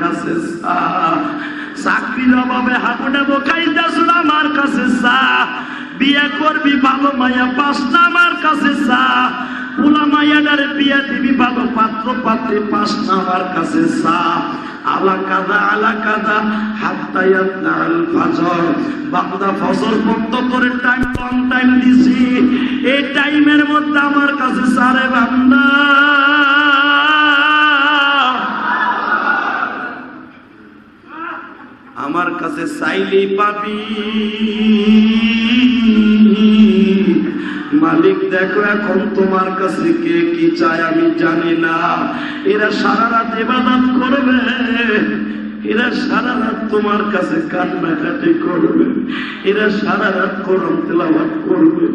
কাছে চা, চাকরির অভাবে হাগুনে বোকাইতেছ আমার কাছে চা, বিয়ে করবি ভালো মাইয়া পাঁচটা আমার কাছে চা, পোলা মাইয়াটারে বিয়ে দিবি ভালো পাত্র পাত্রী পাঁচটা আমার কাছে চা। আলাকাদা হাত্তা ইয়াতলাল ফাজর, বান্দা ফজর পর্যন্ত তোরে টাইম কম টাইম দিছি, এই টাইমের মধ্যে আমার কাছে সারে বান্দা আমার কাছে চাইলেই পাবি। মালিক দেখো এখন তোমার কাছে কে কি চায় আমি জানি না। এরা সারা রাত ইবাদত করবে, এরা সারা রাত তোমার কাছে কান্নাকাটি করবে, এরা সারা রাত কোরআন তেলাওয়াত করবে,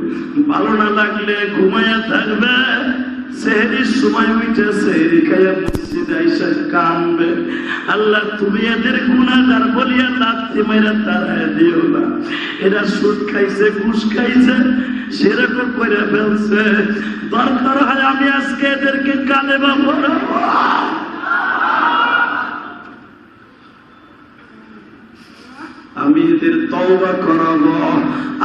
ভালো না লাগলে ঘুমাইয়া থাকবে, সেহরির সময় উঠে সেহরি খাইয়া মসজিদে আইসা কানবে। আল্লাহ তুমি এদের গুনাহগার বলিয়া লাথি মাইরা তাড়ায় দিও না। এরা সুদ খাইছে ঘুষ খাইছে সেরকম করে ফেলছে, দরকার হয় আমি আজকে এদেরকে কালেমা পড়াবো। আমি এদের তওবা করাবো।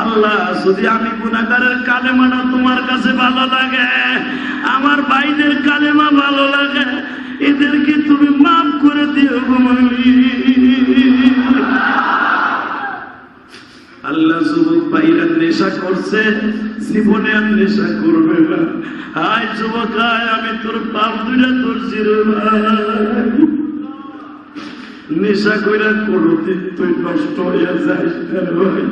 আল্লাহ যদি আমি গুনাহগারের কালেমাটা তোমার কাছে ভালো লাগে, আমার ভাইদের কালেমা ভালো লাগে, এদেরকে তুমি মাফ করে দিও গো মালিক। আল্লাহ যুবক ভাইরা নেশা করছে, জীবনে আর নেশা করবে না। আয় যুবক আয়, আমি তোর পাপ দুইটা ধরছি রে ভাই। নেশা কইরা কোনদিন তুই নষ্ট হইয়া যাইস না ভাই।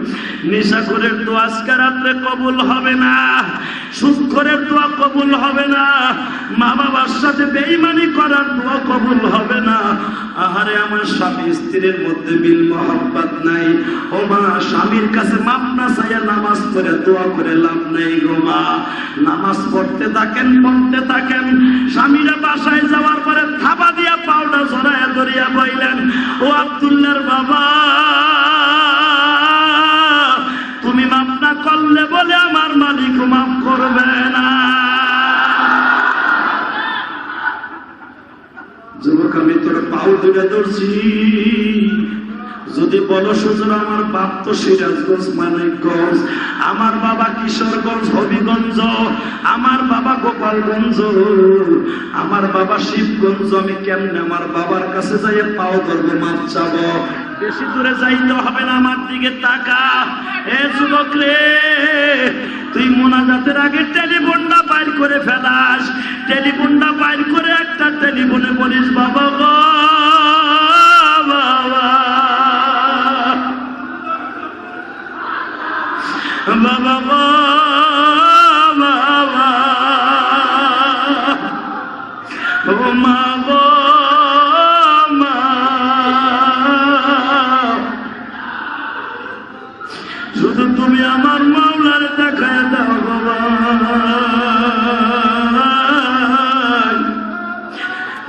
নেশা করে তো আজকে রাত্রে কবুল হবে না, সুদ করে দোয়া কবুল হবে না, মা বাবার সাথে বেঈমানি করার দোয়া কবুল হবে না। আহারে আমার স্বামী স্ত্রীর মধ্যে মিল মহব্বত নাই, ও মা স্বামীর কাছে মাপ না চাইয়া নামাজ পড়ে দোয়া করে লাভ নেই গো মা। নামাজ পড়তে থাকেন পড়তে থাকেন, স্বামীরা বাসায় যাওয়ার পরে থাবা দিয়া পাউডার জড়াইয়া ধরিয়া বইলেন, ও আব্দুল্লাহর বাবা তুমি মাফ না করলে বলে আমার মালিক মাফ করবে না। যুবক আমি তোর পাও ধরে ধরছি, যদি বলো সুজন আমার বাপ তো সিরাজগঞ্জ মানিকগঞ্জ, আমার বাবা কিশোরগঞ্জ হবিগঞ্জ, আমার বাবা গোপালগঞ্জ, আমার বাবা শিবগঞ্জ, আমি কেমনে আমার বাবার কাছে যাই পাও ধরবো মাপ চাবো? বেশি দূরে যাইতে হবে না, আমার দিকে তাকা। এ যুবক রে, তুই মোনাজাতের আগে টেলিফোনটা বাইর করে ফেলাস, টেলিফোনটা বাইর করে একটা টেলিফোনে বলিস বাবা গো বাবা, বাবা গো বাবা, ও মা গো মা, শুধু তুমি আমার মাওলার দেখায় দাও বাবা।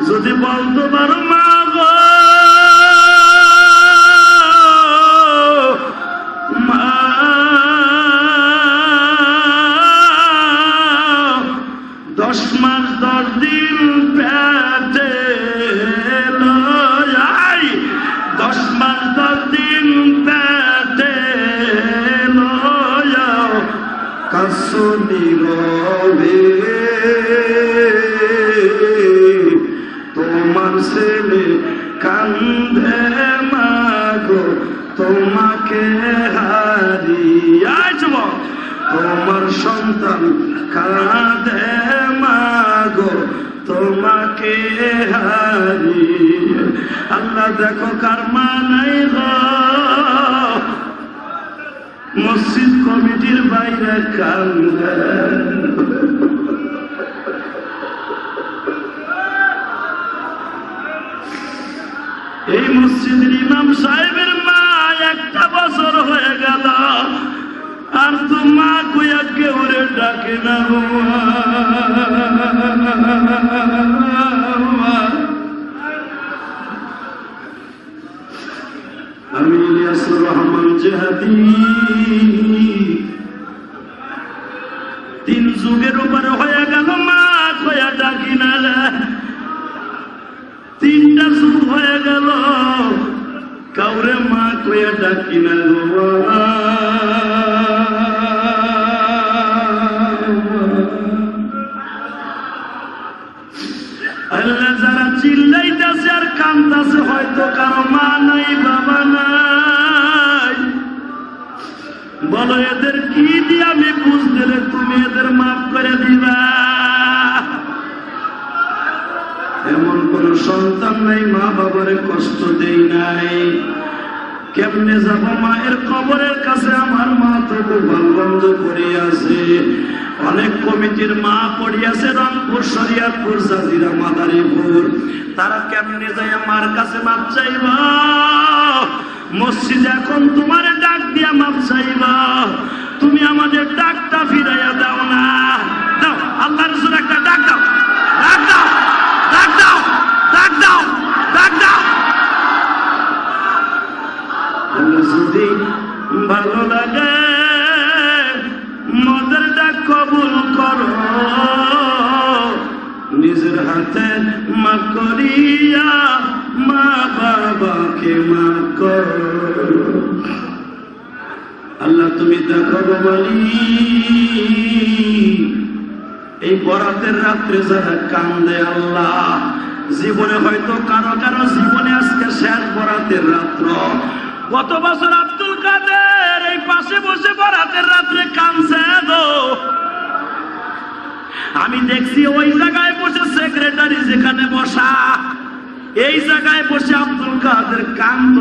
যদি বলতে পারো মা গো মা, 10 মাস 10 দিন পেটে লয়, 10 মাস 10 দিন পেটে লয় কাসনি রবে তোমার ছেলে কান্দে মাগো তোমাকে হারিয়ে, তোমার সন্তান কাঁদে মাগো তোমাকে হারিয়ে। আল্লাহ দেখো কার মা নাই গো, মসজিদ কমিটির বাইরে কান্দে। এই মসজিদের ইমাম সাহেবের মা 1টা বছর হয়ে গেল, আর তো মা কইয়া কেউ রে ডাকে না। আমি ইলিয়াসুর রহমান জেহাদি 3 যুগের উপরে হয়ে গেল মা কইয়া ডাকি না, 3টা যুগ হয়ে গেল কইয়া ডাকি না গো আল্লাহ। যারা চিল্লাইতেছে আর কান্দাছে হয়তো কারো মা নাই বাবা নাই, বলো এদের কি দিয়ে আমি বুঝ দিলে তুমি এদের মাফ করে দিবা? এমন কোন সন্তান নাই মা বাবারে কষ্ট দেই নাই। কেমনে যাব মায়ের কবরের কাছে? আমার মা তো গোপালগঞ্জ পড়িয়াছে, অনেক কমিটির মা পড়িয়াছে রংপুর, শরিয়াতপুর, জাজিরা, মাদারীপুর। তারা কেমনে যায় মার কাছে মাপ চাইব? মসজিদে এখন তোমার ডাক দিয়া মাপ চাইব, তুমি আমাদের ডাকটা ফিরাইয়া দাও না। দাও আল্লাহর রাসূল একটা ডাক দাও, ডাক দাও, ডাক দাও, ডাক দাও, ডাক দাও। যদি ভালো লাগে মদের ডাক কবুল করো, নিজের হাতে মাফ করিয়া মা বাবাকে মাফ করো। আল্লাহ তুমি দেখো বলি এই বরাতের রাত্রে যারা কান্দে আল্লাহ, জীবনে হয়তো কারো কারো জীবনে আজকে শেষ বরাতের রাত্র। গত বছর আব্দুল কাদের এই পাশে বসে বরাতের রাত্রে কাঁদছে গো। আমি দেখছি ওই জায়গায় বসে সেক্রেটারি যেখানে বসা, এই জায়গায় বসে আব্দুল কাদের কান্দ।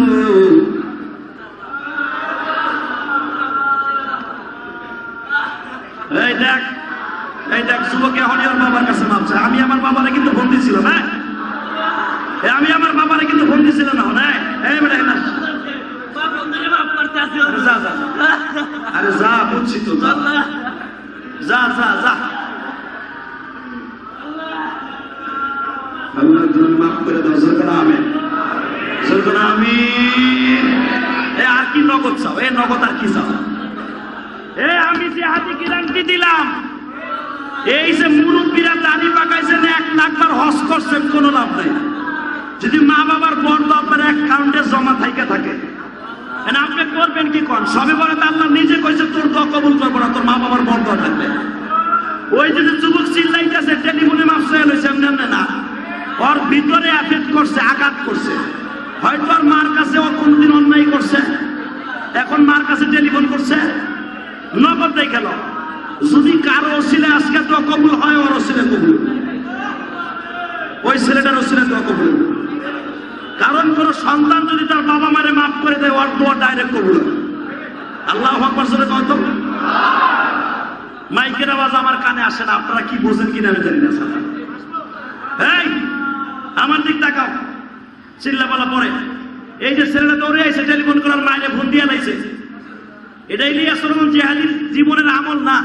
এই দেখ, এই দেখ যুবক এখন ওর বাবার কাছে মাপছে। আমি আমার বাবারে কিন্তু ফোন দিছিল না, আমি আমার বাবারে কিন্তু ফোন দিছিল না। এই বেটা আরে যা, বুঝছি তো, যা যা যা যা। আল্লাহ তুমি মাফ করে দাও। সরকার আমিন, সরকার আমিন। আর কি নগদ চাও? এ নগদ আর কি চাও? আমি যে হাতে গ্যারান্টি দিলাম, এই যে মুরব্বীরা দাড়ি পাকাইছেন, 1 লাখ বার হজ করছেন, কোনো লাভ নাই। যদি মা বাবার বর্দ আপনার অ্যাকাউন্টে জমা থাইকে থাকে, আপনি করবেন কি? কোন সবে বলে আল্লাহ নিজে কইছে তোর দোয়া কবুল করবো না, তোর মা বাবার বর্দ থাকবে। ওই যে যুবক চিল্লাইতেছে টেলিফোনে মাফ চাই লইছে, এমনি না, ওর ভিতরে এফেক্ট করছে, আঘাত করছে। হয়তো আর মার কাছে ও কোনদিন অন্যায় করছে, এখন মার কাছে টেলিফোন করছে, নগদ দেই গেল। যদি কারো ওসিলে আজকে দোয়া কবুল হয়, ওর ওসিলে কবুল, ওই ছেলেটার ওসিলে দোয়া কবুল। কারণ কোন সন্তান যদি তার বাবা মারে মাফ করে দেয়, ওর দোয়া ডাইরেক্ট কবুল। আল্লাহু আকবার বলে কত মাইকের আওয়াজ আমার কানে আসে না, আপনারা কি বোঝেন কিনা আমি জানি না। এই আমার দিক তাকাও, চিল্লাপালা পরে এই যে ছেলেটা দৌড়ে আইছে, টেলিফোন করার মায়ের ফোন দিয়ে লাইছে, এটা ইলিয়াস রহমান জিহাদির জীবনের আমল না।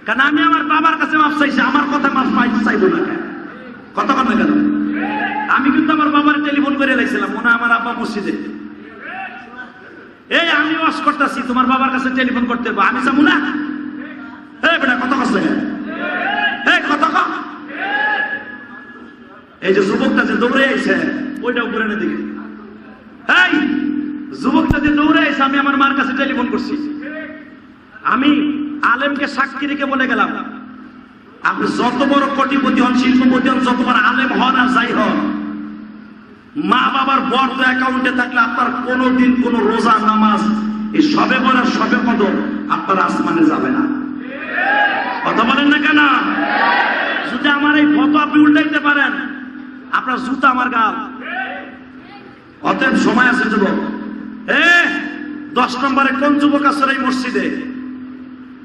কারণ আমি আমার বাবার কাছে মাফ চাইছি, আমার কথা মাফ পাইতে চাইবো না। কথা কথা কেন? আমি কিন্তু আমার বাবার টেলিফোন করে লাইছিলাম, মনে আমার আব্বা মসজিদে, এই আমি ওয়াজ করতেছি, তোমার বাবার কাছে টেলিফোন করতে হবে, আমি যাবো না? এই বেটা কত কষ্ট, এই কত ক। এই যে যুবকটা যে দৌড়ে আইছে, ওইটা উপরে দিকে, এই যুবকটা যে দৌড়ে আইছে, আমি আমার মার কাছে টেলিফোন করছি। আমি আলেমকে সাক্ষী রেখে বলে গেলাম, আপনি যত বড় কোটিপতি হন, শিল্পপতি হন, যত বড় আলেম হন আর যাই হন, মা বাবার বর্দ অ্যাকাউন্টে থাকলে আপনার কোনোদিন কোন রোজা নামাজ এই সবে বলার সবে কদর আপনার আসমানে যাবে না। কথা বলেন না কেন? যদি আমার এই ফটো আপনি উল্টাইতে পারেন, আপনার জুতা আমার গাল। অতএব সময় আছে যুবক। 10 নম্বরে কোন যুবক আসর এই মসজিদে?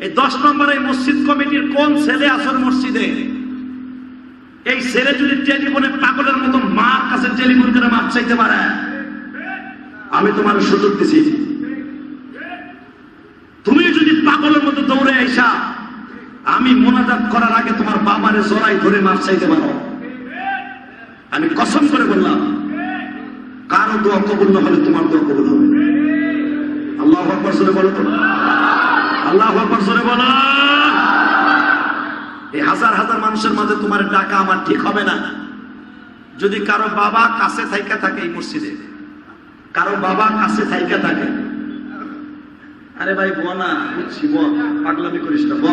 এই 10 নম্বরে মসজিদ কমিটির কোন ছেলে আসর মসজিদে? এই ছেলে যদি টেলিফোনে পাগলের মতো মার কাছে টেলিফোন করে মাপ চাইতে পারে, আমি তোমার সুযোগ দিছি। তুমি যদি পাগলের মতো দৌড়ে আইসা আমি মোনাজাত করার আগে তোমার বাবারে জড়াই ধরে মাপ চাইতে পারো, আমি কসম করে বললাম, কারো দোয়া কবুল না হলে তোমার দোয়া কবুল হবে। আল্লাহু আকবার জোরে বলো তো, আল্লাহু আকবার জোরে বলো। এই হাজার হাজার মানুষের মাঝে তোমার ডাকা আমার ঠিক হবে না। যদি কারো বাবা কাছে থাইকা থাকে এই মসজিদে, কারো বাবা কাছে থাইকা থাকে, আরে ভাই ব না, বুঝছি ব, পাগলামি করিস না, ব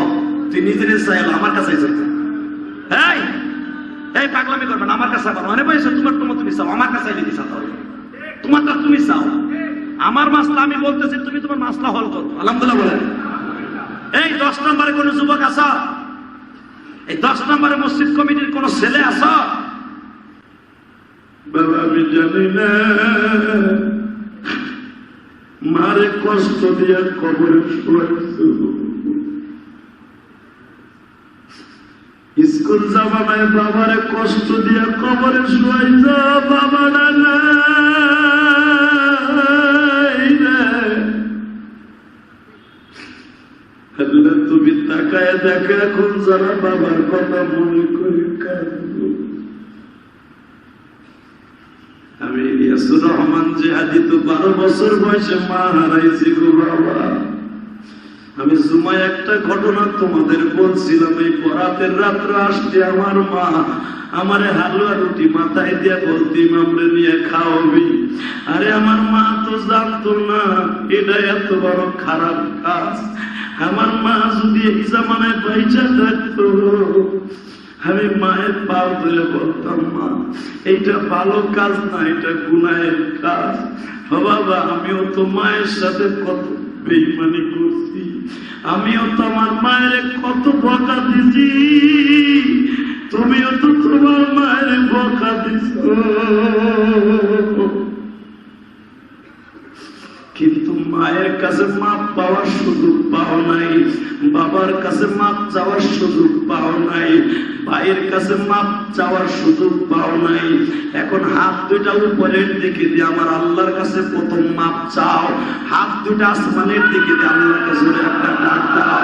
তুই নিজে নিজে চাইল আমার কাছে চাইছে, এই এই পাগলামি করবেন আমার কাছে আবার মানে ভাই তোমার তোমার তুমি চাও, আমার কাছে আইলে দিছা, তাহলে তোমারটা তুমি চাও, আমার মাসলা আমি বলতেছি, তুমি তোমার মাসলা হল করো। আলহামদুলিল্লাহ বলেন। এই 10 নম্বরে কোন যুবক আছো? এই 10 নম্বরে মসজিদ কমিটির কোন ছেলে আছো? বাবা আমি জানি না মারে কষ্ট দিয়ে কবরে শুয়াইছো, স্কুল যাবা নাই বাবারে কষ্ট দিয়ে কবরে শুয়াইছো, বাবা না তুমি তাকায় দেখে এখন যারা বাবার কথা মনে করে কাঁদো। আমি ইলিয়াসুর রহমান জিহাদি তো 12 বছর বয়সে মা হারাইছি গো বাবা। আমি জুমায় একটা ঘটনা তোমাদের বলছিলাম, এই বরাতের রাত্রে আসতে আমার মা আমারে হালুয়া রুটি মাথায় দিয়ে বলতি মামরে নিয়ে খাওয়াবি। আরে আমার মা তো জানতো না এটা এত বড় খারাপ কাজ। আমার মা যদি এই জামানায় পয়সা থাকতো আমি মায়ের পাও ধরে বলতাম, মা এইটা ভালো কাজ না, এটা গুনাহের কাজ। বাবা আমিও তো মায়ের সাথে কত বেঈমানি করছি, আমিও তো আমার মায়ের কত বকা দিছি, তুমিও তো তোমার মায়ের বকা দিছ, কিন্তু মায়ের কাছে মাপ পাওয়ার সুযোগ পাও নাই, বাবার কাছে মাপ চাওয়ার সুযোগ পাও নাই, ভাইয়ের কাছে মাপ চাওয়ার সুযোগ পাও নাই। এখন হাত দুইটা উপরের দিকে দিয়ে আমার আল্লাহর কাছে প্রথম মাপ চাও, হাত দুইটা আসমানের দিকে দিয়ে আল্লাহকে জোরে একটা ডাক দাও,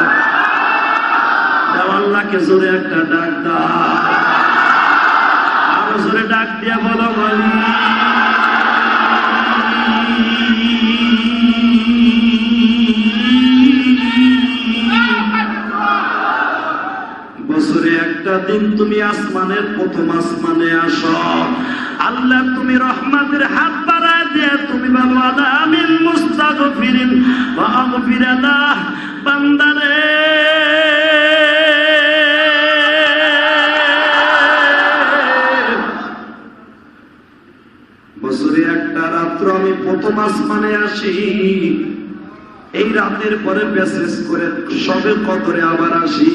আল্লাহকে জোরে একটা ডাক দাও, আরো জোরে ডাক দিয়ে বলো বলি। বছরে একটা দিন তুমি আসমানের প্রথম আসমানে আসো, আল্লাহ তুমি রহমতের হাত বাড়ায় দিয়ে তুমি বলো আমিন মুস্তাগফিরিন ওয়া আগফিরাল্লাহ, বান্দারে বছরে একটা রাত্র আমি প্রথম আসমানে আসি, এই রাতের পরে মেসেজ করে সবে কদরে আবার আসি।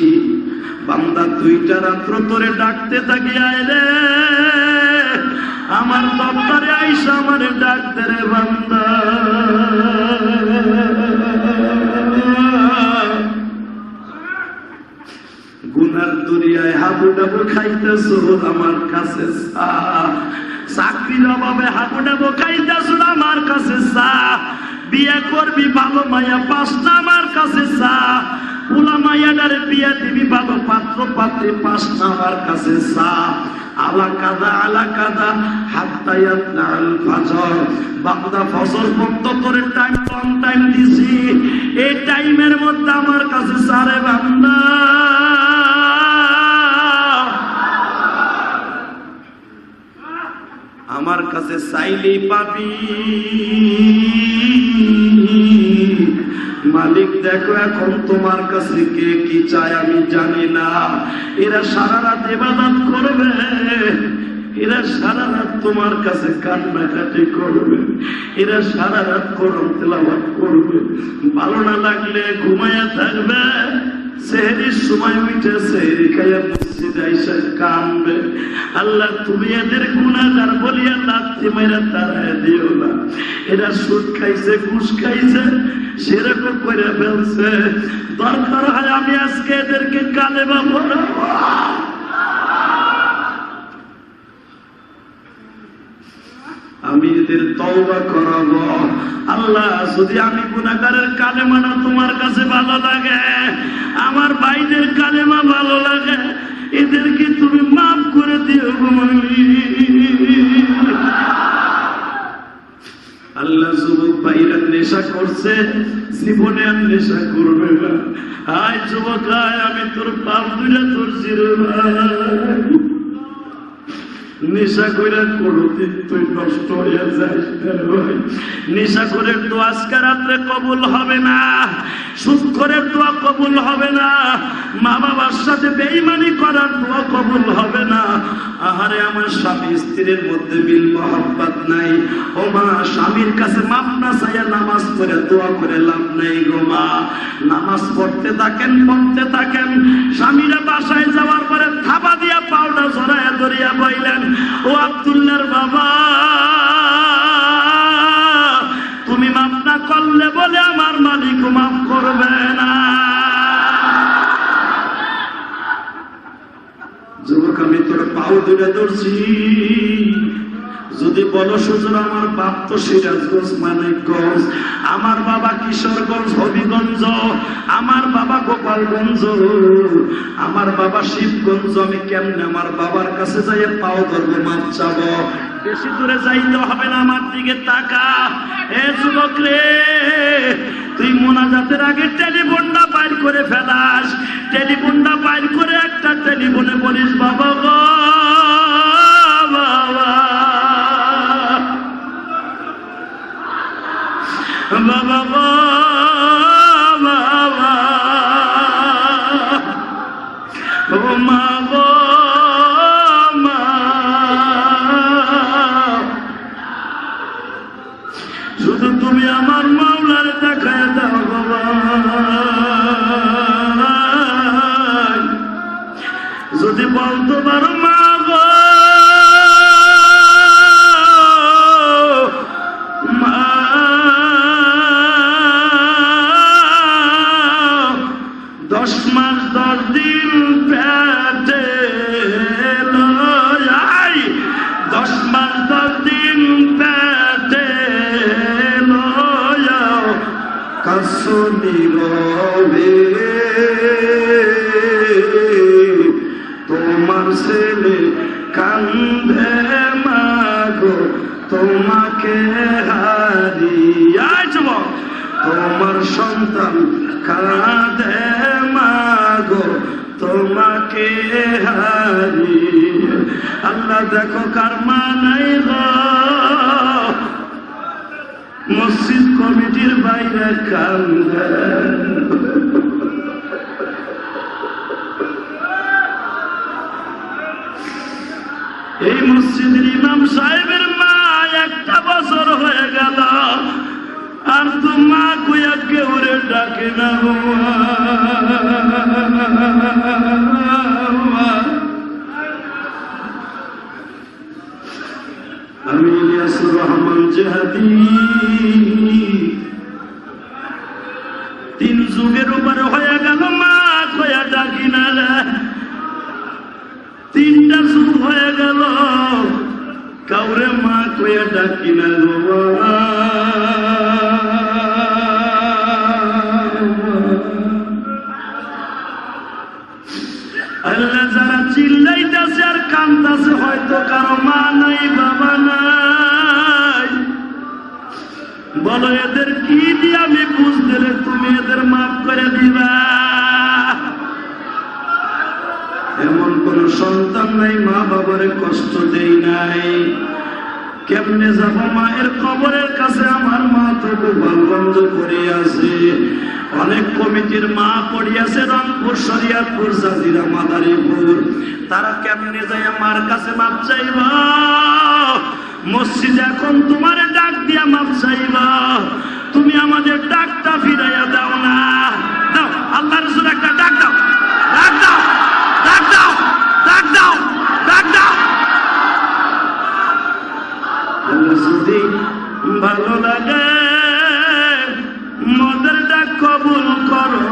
বান্দা 2টা রাত্র তোরে ডাকতে থাকি, আয় রে আমার দপ্তরে আইসা আমারে ডাকতে রে বান্দা। গুনার দুনিয়ায় হাবুডাবু খাইতেছো আমার কাছে চা, চাকরির অভাবে হাবুডাবু খাইতেছো আমার কাছে চা, বিয়ে করবি ভালো মায়া পাস না আমার কাছে চা, পুলা মায়াডারে বিয়ে দিবি ভালো পাত্র পাত্রী পাস না আমার কাছে চা। আলা কাদা হাত্তা ইয়াতলাল ফজর, বান্দা ফজর পর্যন্ত তোর টাইম কম টাইম দিছি, এই টাইমের মধ্যে আমার কাছে সারে বান্দা। আমার কাছে চাইলেই পাবি। মালিক দেখো এখন তোমার কাছে কে কি চায় আমি জানি না। এরা সারা রাত ইবাদত করবে, এরা সারা রাত তোমার কাছে কান্নাকাটি করবে, এরা সারা রাত কোরআন তেলাওয়াত করবে, ভালো না লাগলে ঘুমাইয়া থাকবে, সেহরির সময় উঠে সেহরি খাইয়া মসজিদে আইসা কানবে। আল্লাহ তুমি এদের গুনাহগার বলিয়া লাথি মাইরা তাড়ায় দিও না। এরা সুদ খাইছে ঘুষ খাইছে সেরকম করে ফেলছে, দরকার হয় আমি আজকে এদেরকে কালেমা পড়াবো। আমি এদের তওবা করাবো। আল্লাহ যদি আমি গুনাহগারের কালেমা না তোমার কাছে ভালো লাগে, আমার ভাইদের কালেমা ভালো লাগে, এদেরকে তুমি মাফ করে দিও। আল্লাহ যুবক ভাইরা নেশা করছে, জীবনে আর নেশা করবে না। আয় যুবক আয়, আমি তোর পাপ দুইটা ধরছি রে ভাই। নেশা করে কোনদিন তুই নষ্ট হয়ে যাস না ভাই। নেশা করে তো আজকে রাত্রে কবুল হবে না, সুদ করে দোয়া কবুল হবে না, মা বাবার সাথে বেঈমানি করার দোয়া কবুল হবে না। আহারে আমার স্বামী স্ত্রীর মধ্যে মিল মহব্বত নাই, ও মা স্বামীর কাছে মাপ না চাইয়া নামাজ পড়ে দোয়া করে লাভ নেই গো মা। নামাজ পড়তে থাকেন পড়তে থাকেন, স্বামীরা বাসায় যাওয়ার পরে থাবা দিয়া পাউডার জড়াইয়া ধরিয়া বইলেন, ও আব্দুল্লাহর বাবা তুমি মাফ না করলে বলে আমার মালিক মাফ করবে না। যুবক আমি তোর পাও ধরে ধরছি, যদি বলো শ্বশুর আমার বাপ তো সিরাজগঞ্জ মানিকগঞ্জ, আমার বাবা কিশোরগঞ্জ হবিগঞ্জ, আমার বাবা গোপালগঞ্জ, আমার বাবা শিবগঞ্জ, আমি কেমনে আমার বাবার কাছে যাই পাও ধরবো মাপ চাবো? বেশি দূরে যাইতে হবে না, আমার দিকে তাকা। এ যুবক রে, তুই মোনাজাতের আগে টেলিফোনটা বাইর করে ফেলাস, টেলিফোনটা বাইর করে একটা টেলিফোনে বলিস বাবা গো বাবা, বাবা গো বাবা, ও মা গো মা, শুধু তুমি আমার মাওলার দেখায় দাও বাবা। যদি বলতে পারো মা গো মা, 10 মাস 10 দিন পেটে লই, 10 মাস 10 দিন পেটে লই কাসুনি রবে তোমার ছেলে কান্দে মাগো তোমাকে হারিয়ে, তোমার সন্তান কাঁদে মাগো তোমাকে হারিয়ে। আল্লাহ দেখো কার মা নাই গো, মসজিদ কমিটির বাইরে কান্দে। এই মসজিদের ইমাম সাহেবের মা 1টা বছর হয়ে গেল, আর তো মা কইয়া কেউ রে ডাকে না। আমি ইলিয়াসুর রহমান জিহাদি 3 যুগের উপরে হয়ে গেল মা কইয়া ডাকি না রে, 3টা যুগ হয়ে গেল কাউরে মা কইয়া ডাকি না গো। আল্লাহ যারা চিল্লাইতেছে আর কান্দাছে হয়তো কারো মা নাই বাবা নাই, বলো এদের কি দিয়ে আমি বুঝতে রে তুমি এদের মাফ করে দিবা? এমন কোন সন্তান নাই মা বাবারে কষ্ট দেই নাই। কেমনে যাব মায়ের কবরের কাছে? আমার মা তো গোপালগঞ্জ পড়ে আছে, অনেক কমিটির মা পড়িয়াছে রংপুর, শরিয়াতপুর, জাজিরা, মাদারীপুর। তারা কেমনে যায় মার কাছে মাপ চাইব? মসজিদে এখন তোমার ডাক দিয়া মাপ চাইব, তুমি আমাদের ডাকটা ফিরাইয়া দাও না। দাও আল্লাহ রাসূল একটা ডাক দাও, ডাক দাও, ডাক দাও, ডাক দাও, ডাক দাও। যদি ভালো লাগে মদের ডাক কবুল করো,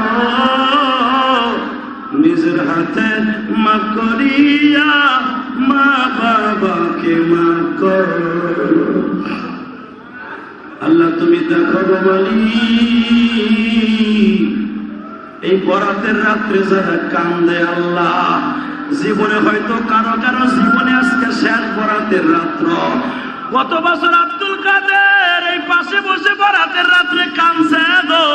নিজের হাতে মাফ করিয়া মা বাবাকে মাফ করো। আল্লাহ তুমি দেখো বলি এই বরাতের রাত্রে যারা কান্দে, আল্লাহ জীবনে হয়তো কারো কারো জীবনে আজকে শেষ বরাতের রাত্র। গত বছর আব্দুল কাদের এই পাশে বসে বরাতের রাত্রে কাঁদছে গো।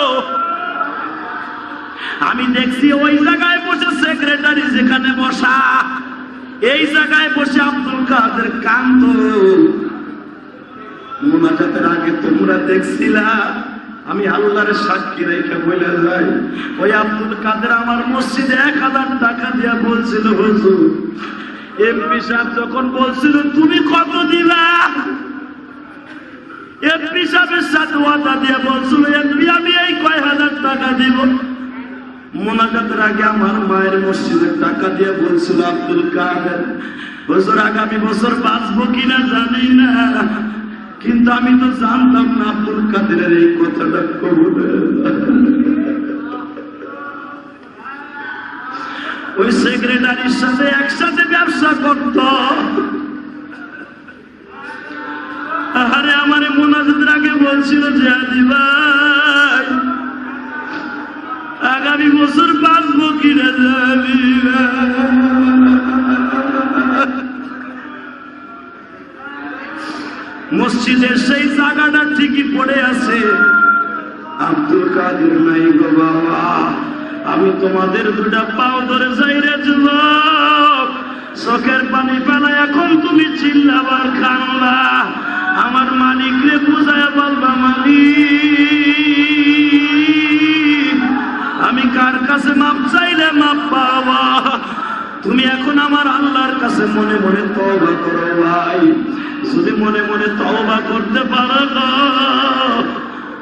আমি দেখছি ওই জায়গায় বসে সেক্রেটারি যেখানে বসা এই জায়গায় বসে আব্দুল কাদের কান্ত। মুনাজাতের আগে তোমরা দেখছিলা, আমি আল্লাহর সাক্ষী রেখে বলে যাই, ওই আব্দুল কাদের আমার মসজিদে 1000 টাকা দিয়া বলছিল, হুজুর এমপি সাহেব যখন বলছিল তুমি কত দিলা, এমপি সাহেবের সাথে ওয়াদা দিয়ে বলছিল এমপি আমি এই কয় হাজার টাকা দিব। মুনাজাতের আগে আমার মায়ের মসজিদের টাকা দিয়ে বলছিল আব্দুল কাদের, হুজুর আগামী বছর বাঁচবো কিনা জানি না, কিন্তু আমি তো জানতাম না আব্দুল কাদেরের এই কথাটা কবুল। ওই সেক্রেটারির সাথে একসাথে ব্যবসা করত। আরে আমারে মুনাজাতের আগে বলছিল যে আদি ভাই আগামী বছর বাঁচবো কিনা জানি না। মসজিদের সেই জায়গাটা ঠিকই পড়ে আছে, আব্দুল কাদের নাই গো বাবা। আমি তোমাদের দুটা পাও ধরে যাই রে যুবক, চোখের পানি ফেলা এখন তুমি চিল্লাবার কান্না, আমার মালিক রে বুঝায় বলবা মালিক আমি কার কাছে মাপ চাইলে মাপ পাওয়া। তুমি এখন আমার আল্লাহর কাছে মনে মনে তওবা করো ভাই, যদি মনে মনে তওবা করতে পারো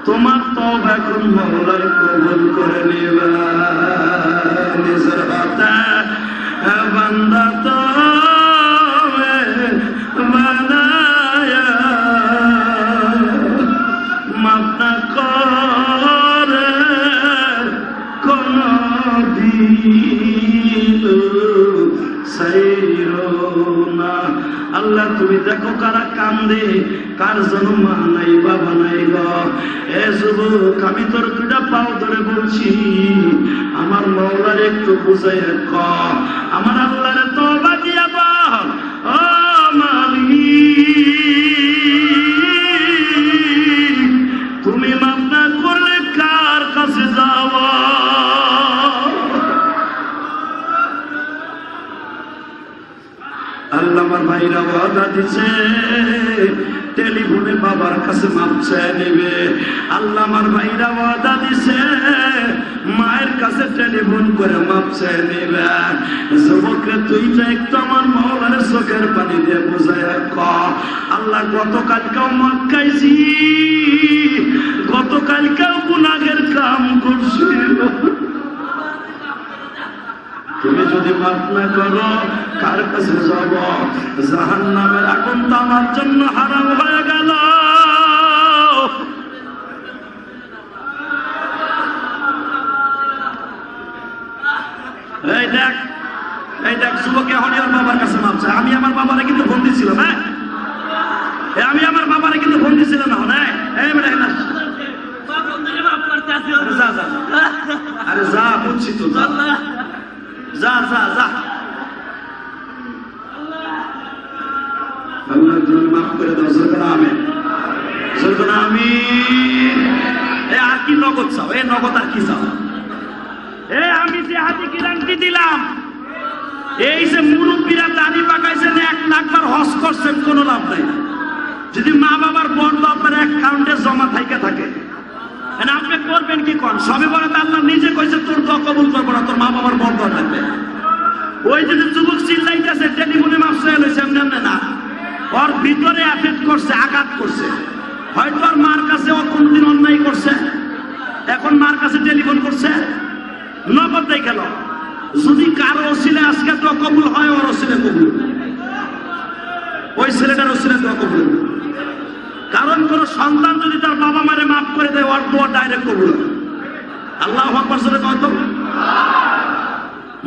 তোমার তওবা এখন মাওলায় কবুল করে নিবা। নিজের হাতে বান্দা তো বানায়া মাফ না করে কোনদিন সাইরো না। আল্লাহ তুমি দেখো কারা কান্দে, কার জন্য মা নাই বাবা নাই গো। এ যুবক আমি তোর দুটা পাও ধরে বলছি, আমার মাওলার একটু বুঝাইয়া ক, আমার আল্লাহরে তওবা দিয়া বল, ও মালিক তুমি মাফ না করলে কার কাছে যাওয়া। আল্লাহ আমার ভাইরা ওয়াদা দিছে টেলিফোনে বাবার কাছে মাপ চেয়ে নেবে। আল্লাহ আমার ভাইরা ওয়াদা দিছে মায়ের কাছে টেলিফোন করে মাপ চেয়ে নেবে। যুবকরে তুই তো একটু আমার মাওলার চোখের পানি দিয়ে বুঝাইয়া ক, আল্লাহ গতকালকেও মদ খাইছি, গতকালকেও গুনাহের কাম করছি, তুমি যদি মাফ না করো কার কাছে যাব? জাহান্নামের আগুন তো আমার জন্য হারাম হয়ে গেল। এই দেখ যুবক এখনই ওর বাবার কাছে মাপ চায়। আমি আমার বাবারে কিন্তু ফোন দিছিলাম, হ্যাঁ আমি আমার বাবারে কিন্তু ফোন দিছিলাম না, হ্যাঁ আরে যা বুঝছি তো, যা যা যা যা আল্লাহ তুমি মাফ করে দাও। সরকার আমিন, সরকার আমিন। এ আর কি নগদ চাও? এ নগদ আর কি চাও? এ আমি যে হাতি কিরান্তি দিলাম, এই যে মুরব্বীরা দাড়ি পাকাইছেন 1 লাখ বার হজ করছেন, কোনো লাভ নাই। যদি মা বাবার বন্ধ আপনার অ্যাকাউন্টে জমা থাকে আপনি করবেন কি কোন? সবে বলে আল্লাহ নিজে কইছে তোর দোয়া কবুল করবো না, তোর মা বাবার বন্ধ থাকবে। ওই যদি যুবক চিল্লাইতেছে টেলিফোনে মাপ চেয়ে লইছে, এমনি না, ওর ভিতরে এফেক্ট করছে, আঘাত করছে। হয়তো আর মার কাছে ও কোনদিন অন্যায় করছে, এখন মার কাছে টেলিফোন করছে, নগদ দেই গেল। যদি কারো ওসিলে আজকে দোয়া কবুল হয়, ওর ওসিলে কবুল, ওই ছেলেটার ওসিলে দোয়া কবুল। কারণ কোন সন্তান যদি তার বাবা মারে মাফ করে দেয়, ওর দোয়া ডাইরেক্ট কবুল। আল্লাহু আকবার বলে কত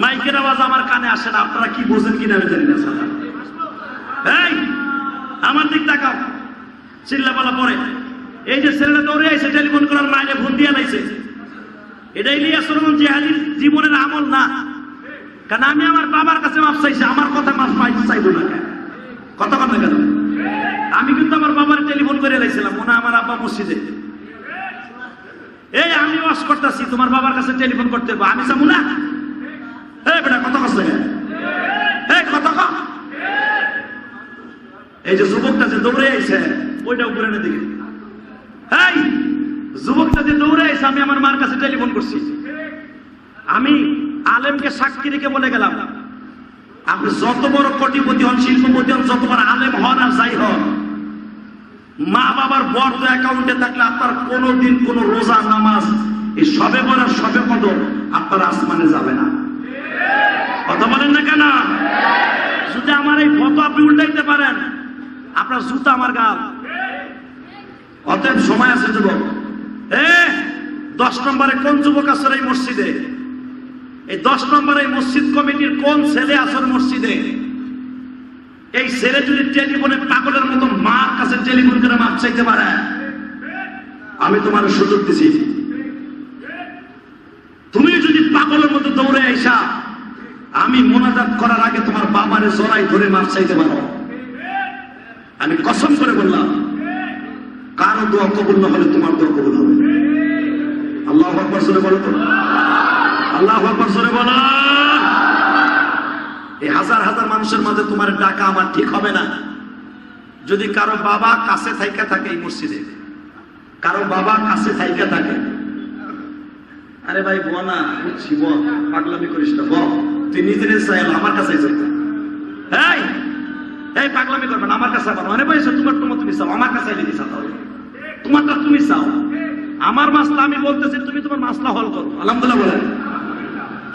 মাইকের আওয়াজ আমার কানে আসে না, আপনারা কি বোঝেন কিনা আমি জানি না। এই আমার দিক তাকাও, চিল্লাপালা পরে এই যে ছেলেটা দৌড়ে আইছে টেলিফোন করার মায়ের ফোন দিয়ে লাইছে, এটা ইলিয়াস রহমান জিহাদির জীবনের আমল না। কারণ আমি আমার বাবার কাছে মাফ চাইছি, আমার কথা মাফ চাইবো না। কথা কথা কেন? আমি কিন্তু আমার বাবার টেলিফোন করে লাইছিলাম, মনে আমার আব্বা মসজিদে, এই আমি ওয়াজ করতেছি, তোমার বাবার কাছে টেলিফোন করতে হবে, আমি যাবো না? এই বেটা কত কষ্ট, এই কত এই যে যুবকটা যে দৌড়ে আইছে ওইটা উপরে না দিকে, এই যুবকটা যে দৌড়ে আইছে, আমি আমার মার কাছে টেলিফোন করছি, আমি আলেমকে সাক্ষী রেখে বলে গেলাম, আপনি যত বড় কোটিপতি হন, শিল্পপতি হন, যত বড় আলেম হন আর যাই হন, মা বাবার বর্ত অ্যাকাউন্টে থাকলে আপনার কোনোদিন কোন রোজা নামাজ এই সবে বরার সবে কদর আপনার আসমানে যাবে না। কথা বলেন না কেন? যদি আমার এই ফটো আপনি উল্টাইতে পারেন, আপনার জুতা আমার গাল। অতএব সময় আছে যুবক। 10 নম্বরে কোন যুবক আছে এই মসজিদে? এই 10 নম্বরে মসজিদ কমিটির কোন ছেলে আছে মসজিদে? এই ছেলে যদি টেলিফোনে পাগলের মতো মার কাছে টেলিফোন করে মাপ চাইতে পারে, আমি তোমার সুযোগ দিছি। তুমি যদি পাগলের মতো দৌড়ে আইসা আমি মোনাজাত করার আগে তোমার বাবারে জড়াই ধরে মাপ চাইতে পারো, আমি কসম করে বললাম, কারো দোয়া কবুল না হলে তোমার দোয়া কবুল হবে। আল্লাহু আকবার জোরে বলো তো, আল্লাহু আকবার জোরে বলো। এই হাজার হাজার মানুষের মাঝে তোমার ডাকা আমার ঠিক হবে না। যদি কারো বাবা কাছে থাইকা থাকে এই মসজিদে, কারো বাবা কাছে থাইকা থাকে, আরে ভাই বল না, বুঝছি বল, পাগলামি করিস না, বল, তুই নিজের চাইল আমার কাছে চাইতে, এই পাগলামি করবেন আমার কাছে আবার, মানে ভাই তোমার তুমি চাও, আমার কাছে আইলে দিছা, তাহলে তোমারটা তুমি চাও, আমার মাসলা আমি বলতেছি, তুমি তোমার মাসলা হল করো। আলহামদুলিল্লাহ বলেন।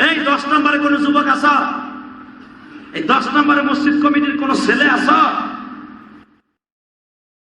এই 10 নম্বরে কোন যুবক আসা, এই 10 নম্বরে মসজিদ কমিটির কোন ছেলে আসা,